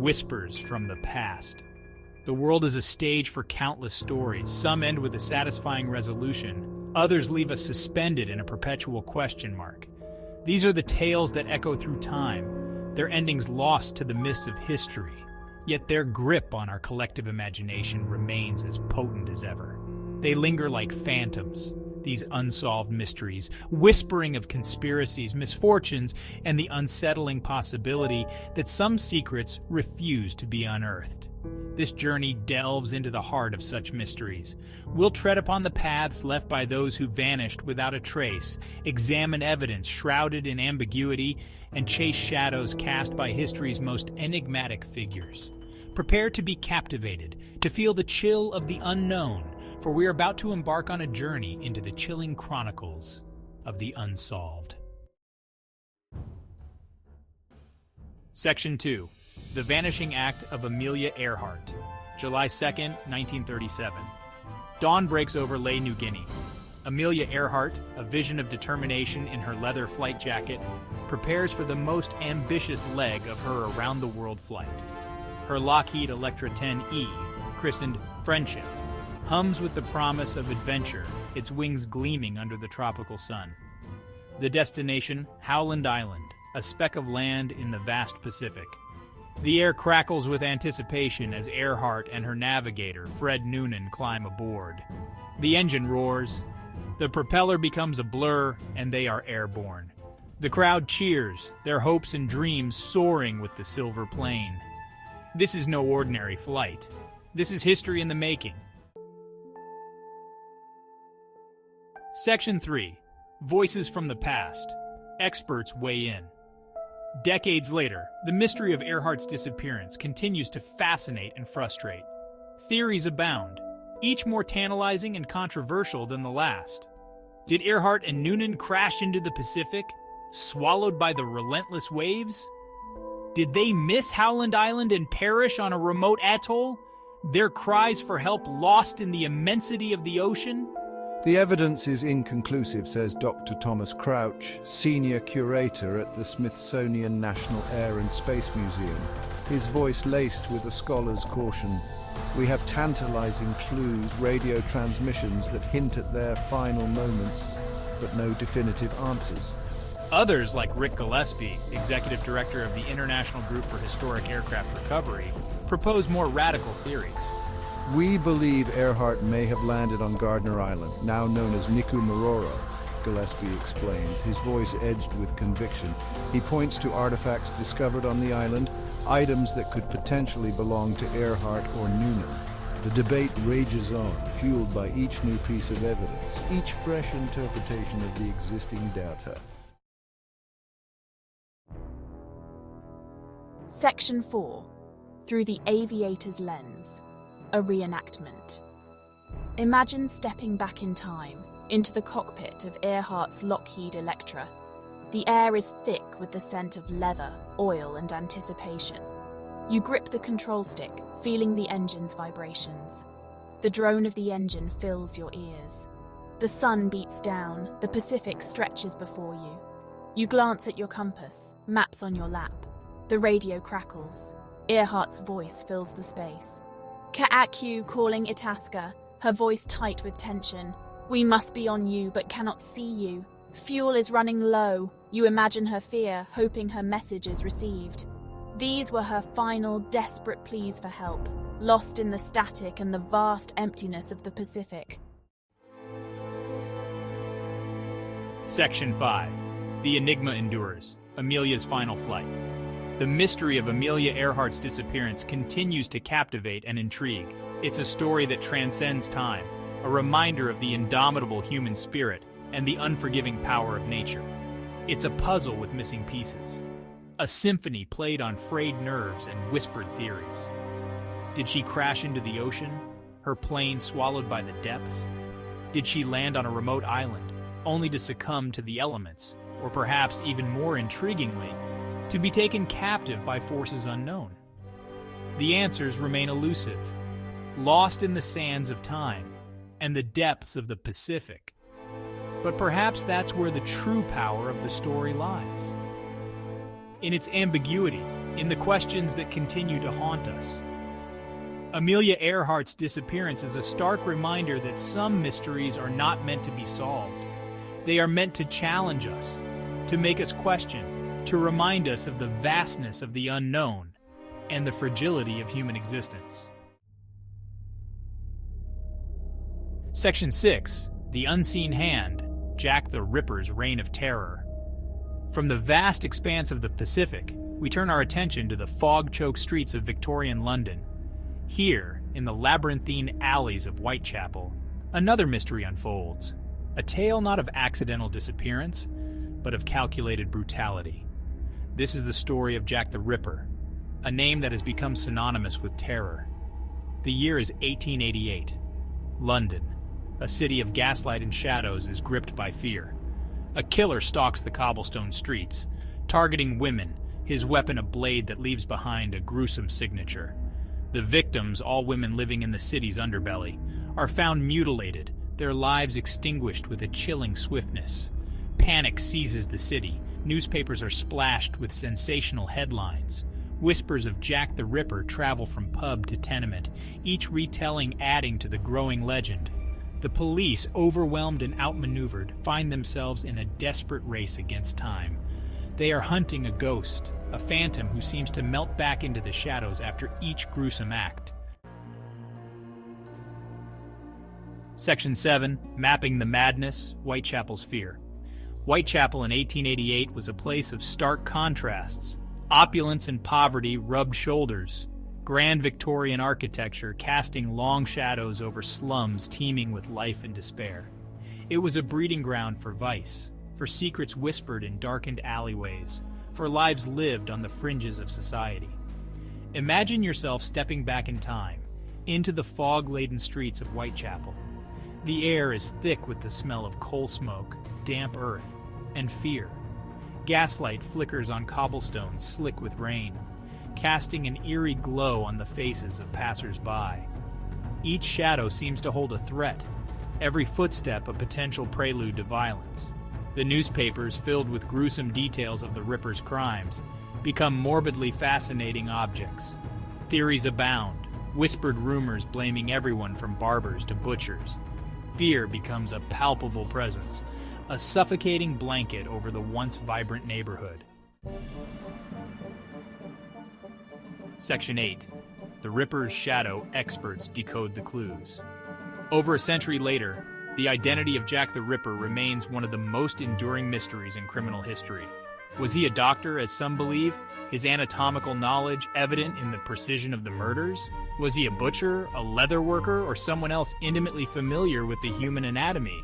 Whispers from the past. The world is a stage for countless stories. Some end with a satisfying resolution. Others leave us suspended in a perpetual question mark. These are the tales that echo through time, their endings lost to the mists of history. Yet their grip on our collective imagination remains as potent as ever. They linger like phantoms, these unsolved mysteries, whispering of conspiracies, misfortunes, and the unsettling possibility that some secrets refuse to be unearthed. This journey delves into the heart of such mysteries. We'll tread upon the paths left by those who vanished without a trace, examine evidence shrouded in ambiguity, and chase shadows cast by history's most enigmatic figures. Prepare to be captivated, to feel the chill of the unknown, for we are about to embark on a journey into the chilling chronicles of the unsolved. Section 2. The Vanishing Act of Amelia Earhart, July 2nd, 1937. Dawn breaks over Ley, New Guinea. Amelia Earhart, a vision of determination in her leather flight jacket, prepares for the most ambitious leg of her around-the-world flight. Her Lockheed Electra 10E, christened Friendship, hums with the promise of adventure, its wings gleaming under the tropical sun. The destination, Howland Island, a speck of land in the vast Pacific. The air crackles with anticipation as Earhart and her navigator, Fred Noonan, climb aboard. The engine roars, the propeller becomes a blur, and they are airborne. The crowd cheers, their hopes and dreams soaring with the silver plane. This is no ordinary flight. This is history in the making. Section 3. Voices from the Past. Experts weigh in. Decades later, the mystery of Earhart's disappearance continues to fascinate and frustrate. Theories abound, each more tantalizing and controversial than the last. Did Earhart and Noonan crash into the Pacific, swallowed by the relentless waves? Did they miss Howland Island and perish on a remote atoll, their cries for help lost in the immensity of the ocean? The evidence is inconclusive, says Dr. Thomas Crouch, senior curator at the Smithsonian National Air and Space Museum, his voice laced with a scholar's caution. We have tantalizing clues, radio transmissions that hint at their final moments, but no definitive answers. Others, like Rick Gillespie, executive director of the International Group for Historic Aircraft Recovery, propose more radical theories. We believe Earhart may have landed on Gardner Island, now known as Niku, Gillespie explains, his voice edged with conviction. He points to artifacts discovered on the island, items that could potentially belong to Earhart or Noonan. The debate rages on, fueled by each new piece of evidence, each fresh interpretation of the existing data. Section 4. Through the Aviator's Lens. A reenactment. Imagine stepping back in time, into the cockpit of Earhart's Lockheed Electra. The air is thick with the scent of leather, oil, and anticipation. You grip the control stick, feeling the engine's vibrations. The drone of the engine fills your ears. The sun beats down, the Pacific stretches before you. You glance at your compass, maps on your lap. The radio crackles. Earhart's voice fills the space. Ka'aku calling Itasca, her voice tight with tension. We must be on you, but cannot see you. Fuel is running low. You imagine her fear, hoping her message is received. These were her final, desperate pleas for help, lost in the static and the vast emptiness of the Pacific. Section 5. The Enigma Endures, Amelia's Final Flight. The mystery of Amelia Earhart's disappearance continues to captivate and intrigue. It's a story that transcends time, a reminder of the indomitable human spirit and the unforgiving power of nature. It's a puzzle with missing pieces, a symphony played on frayed nerves and whispered theories. Did she crash into the ocean, her plane swallowed by the depths? Did she land on a remote island, only to succumb to the elements, or perhaps even more intriguingly, to be taken captive by forces unknown? The answers remain elusive, lost in the sands of time and the depths of the Pacific. But perhaps that's where the true power of the story lies. In its ambiguity, in the questions that continue to haunt us. Amelia Earhart's disappearance is a stark reminder that some mysteries are not meant to be solved. They are meant to challenge us, to make us question, to remind us of the vastness of the unknown and the fragility of human existence. Section 6. The Unseen Hand, Jack the Ripper's Reign of Terror. From the vast expanse of the Pacific, we turn our attention to the fog-choked streets of Victorian London. Here, in the labyrinthine alleys of Whitechapel, another mystery unfolds. A tale not of accidental disappearance, but of calculated brutality. This is the story of Jack the Ripper, a name that has become synonymous with terror. The year is 1888. London, a city of gaslight and shadows, is gripped by fear. A killer stalks the cobblestone streets, targeting women, his weapon a blade that leaves behind a gruesome signature. The victims, all women living in the city's underbelly, are found mutilated, their lives extinguished with a chilling swiftness. Panic seizes the city. Newspapers are splashed with sensational headlines. Whispers of Jack the Ripper travel from pub to tenement, each retelling adding to the growing legend. The police, overwhelmed and outmaneuvered, find themselves in a desperate race against time. They are hunting a ghost, a phantom who seems to melt back into the shadows after each gruesome act. Section 7. Mapping the Madness, Whitechapel's Fear. Whitechapel in 1888 was a place of stark contrasts. Opulence and poverty rubbed shoulders. Grand Victorian architecture casting long shadows over slums teeming with life and despair. It was a breeding ground for vice, for secrets whispered in darkened alleyways, for lives lived on the fringes of society. Imagine yourself stepping back in time, into the fog-laden streets of Whitechapel. The air is thick with the smell of coal smoke, damp earth, and fear. Gaslight flickers on cobblestones slick with rain, casting an eerie glow on the faces of passers-by. Each shadow seems to hold a threat, every footstep a potential prelude to violence. The newspapers, filled with gruesome details of the Ripper's crimes, become morbidly fascinating objects. Theories abound, whispered rumors blaming everyone from barbers to butchers. Fear becomes a palpable presence, a suffocating blanket over the once vibrant neighborhood. Section 8. The Ripper's Shadow Experts Decode the Clues. Over a century later, the identity of Jack the Ripper remains one of the most enduring mysteries in criminal history. Was he a doctor, as some believe, his anatomical knowledge evident in the precision of the murders? Was he a butcher, a leather worker, or someone else intimately familiar with the human anatomy?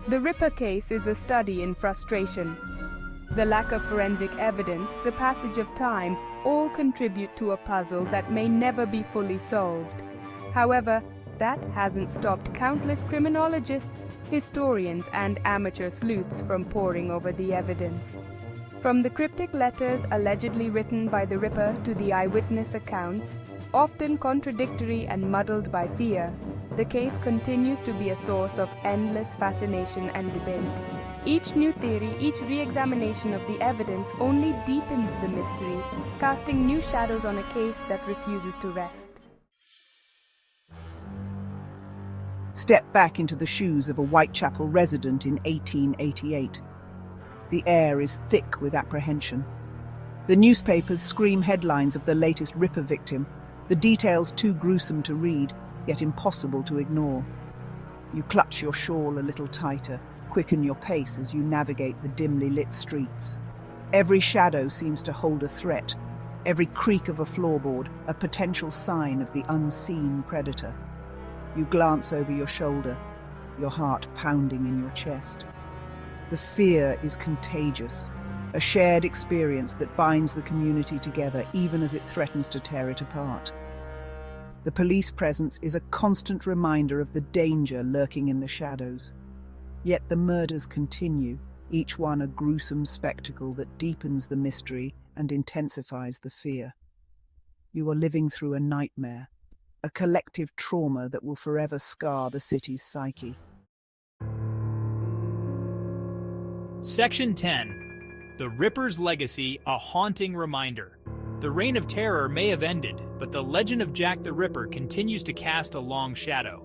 The Ripper case is a study in frustration. The lack of forensic evidence, the passage of time, all contribute to a puzzle that may never be fully solved. However, that hasn't stopped countless criminologists, historians, and amateur sleuths from poring over the evidence. From the cryptic letters allegedly written by the Ripper to the eyewitness accounts, often contradictory and muddled by fear, the case continues to be a source of endless fascination and debate. Each new theory, each re-examination of the evidence only deepens the mystery, casting new shadows on a case that refuses to rest. Step back into the shoes of a Whitechapel resident in 1888. The air is thick with apprehension. The newspapers scream headlines of the latest Ripper victim, the details too gruesome to read, yet impossible to ignore. You clutch your shawl a little tighter, quicken your pace as you navigate the dimly lit streets. Every shadow seems to hold a threat, every creak of a floorboard a potential sign of the unseen predator. You glance over your shoulder, your heart pounding in your chest. The fear is contagious, a shared experience that binds the community together even as it threatens to tear it apart. The police presence is a constant reminder of the danger lurking in the shadows. Yet the murders continue, each one a gruesome spectacle that deepens the mystery and intensifies the fear. You are living through a nightmare, a collective trauma that will forever scar the city's psyche. Section 10. The Ripper's Legacy, a Haunting Reminder. The Reign of Terror may have ended, but the legend of Jack the Ripper continues to cast a long shadow.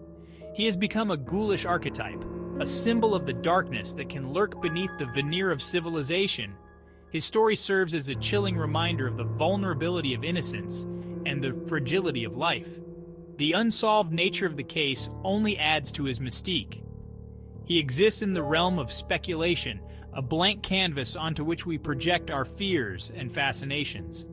He has become a ghoulish archetype, a symbol of the darkness that can lurk beneath the veneer of civilization. His story serves as a chilling reminder of the vulnerability of innocence and the fragility of life. The unsolved nature of the case only adds to his mystique. He exists in the realm of speculation, a blank canvas onto which we project our fears and fascinations.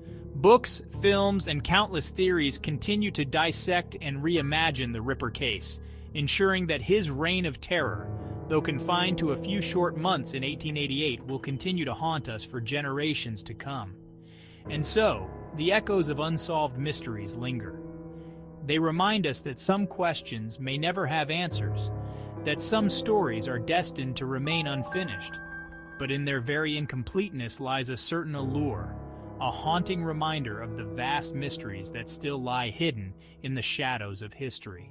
Books, films, and countless theories continue to dissect and reimagine the Ripper case, ensuring that his reign of terror, though confined to a few short months in 1888, will continue to haunt us for generations to come. And so, the echoes of unsolved mysteries linger. They remind us that some questions may never have answers, that some stories are destined to remain unfinished, but in their very incompleteness lies a certain allure, a haunting reminder of the vast mysteries that still lie hidden in the shadows of history.